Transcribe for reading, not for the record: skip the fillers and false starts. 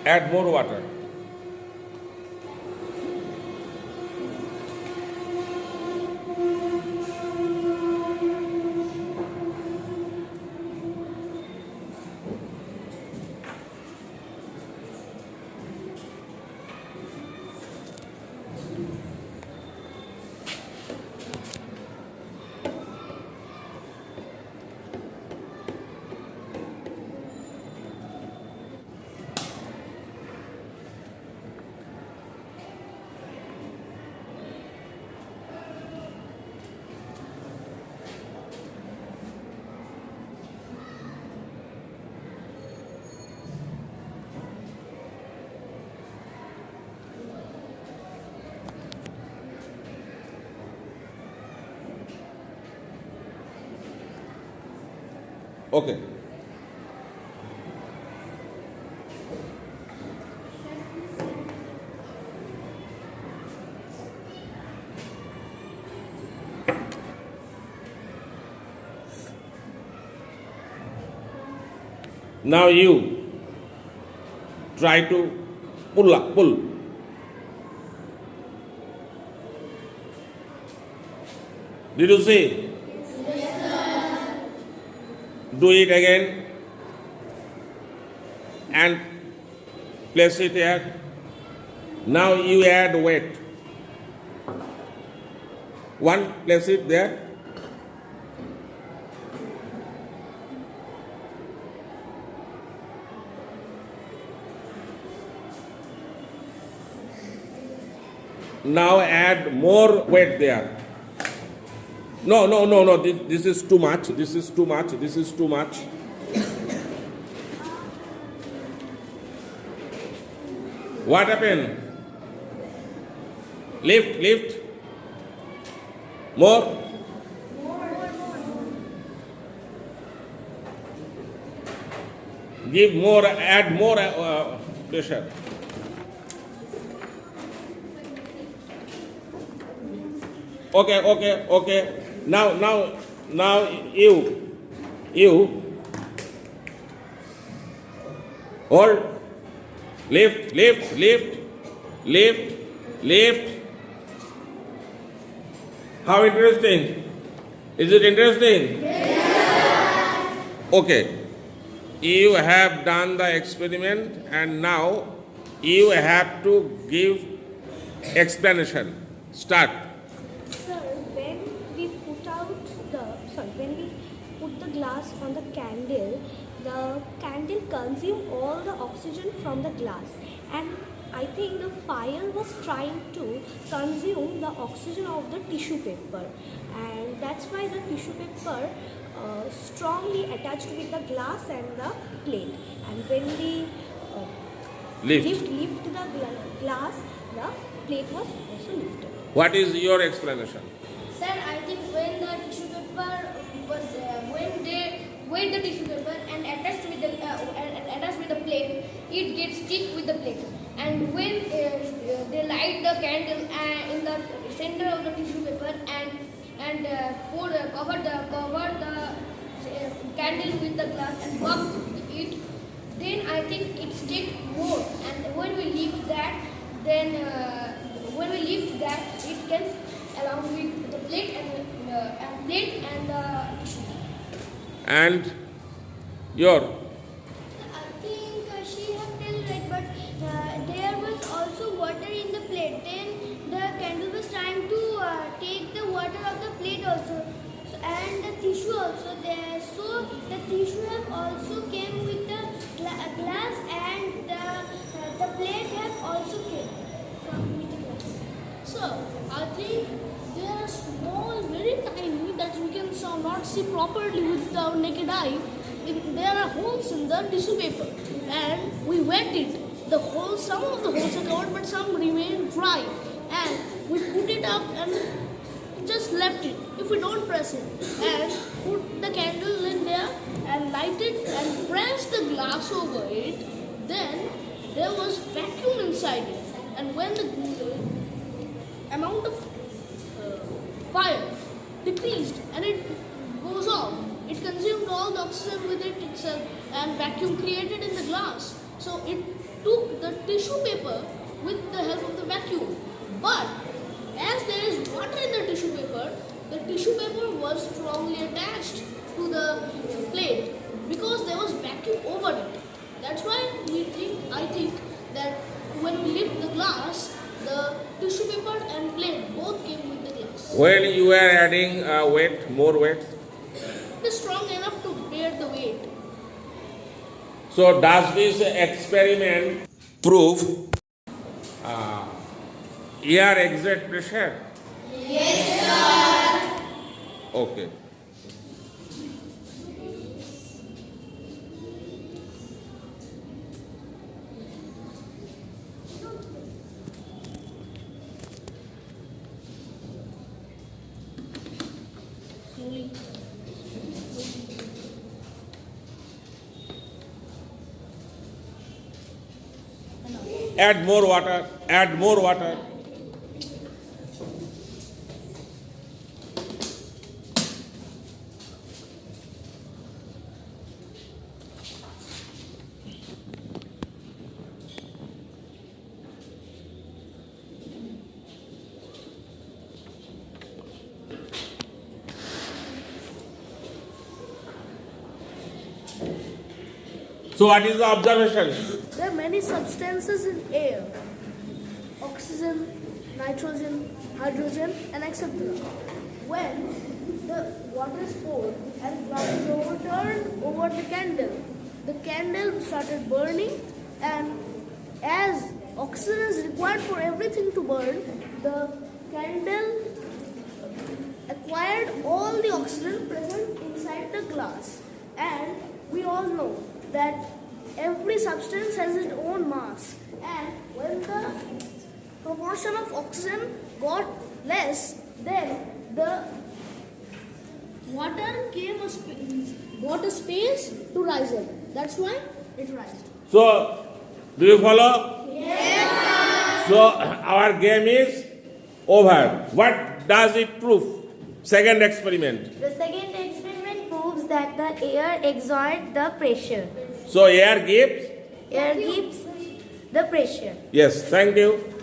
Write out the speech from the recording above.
Add more water. Okay. Now you try to pull. Did you see? Do it again and place it here. Now you add weight. One, place it there. Now add more weight there. No. This is too much. This is too much. This is too much. What happened? Lift. More. Give more. Add more pressure. Okay. Now you hold, lift. How interesting? Is it interesting? Yes. Okay. You have done the experiment and now you have to give explanation. Start. When we put the glass on the candle consumes all the oxygen from the glass, and I think the fire was trying to consume the oxygen of the tissue paper, and that's why the tissue paper strongly attached with the glass and the plate. And when we lift the glass, the plate was also lifted. What is your explanation? Sir, I think when the tissue paper was when they weight the tissue paper and attached with the plate, it gets stick with the plate. And when they light the candle in the center of the tissue paper and cover the candle with the glass and pump it, then I think it sticks more. And when we lift that, it gets along with the plate and the tissue. And your? I think she has tell right, but there was also water in the plate. Then the candle was trying to take the water of the plate also, and the tissue also there. So the tissue have also came with the glass, and the plate have also came with the glass. So I think they are small, very tiny, that we can not see properly with our naked eye. There are holes in the tissue paper, and we wet it. Some of the holes are covered, but some remain dry. And we put it up and just left it. If we don't press it, and put the candle in there and light it and press the glass over it, then there was vacuum inside it. And when the amount of fire decreased and it goes off, it consumed all the oxygen with it itself, and vacuum created in the glass. So it took the tissue paper with the help of the vacuum. But as there is water in the tissue paper was strongly attached to the plate because there was vacuum over it. That's why I think that when we lift the glass, the tissue paper and plate both came with the glass. When you are adding weight, more weight, It is strong enough to bear the weight. so does this experiment prove air exert pressure? Yes, sir. Okay. Slowly. Add more water, add more water. So what is the observation? There are many substances in air: oxygen, nitrogen, hydrogen, and etc. When the water is poured and glass is overturned over the candle started burning, and as oxygen is required for everything to burn, the candle acquired all the oxygen present inside the glass. And we all know that every substance has its own mass, and when the proportion of oxygen got less, then the water got a space to rise up. That's why it rises. So, do you follow? Yes, sir. So, our game is over. What does it prove? Second experiment. The second experiment proves that the air exerts the pressure. So, air gives? Air gives the pressure. Yes, thank you.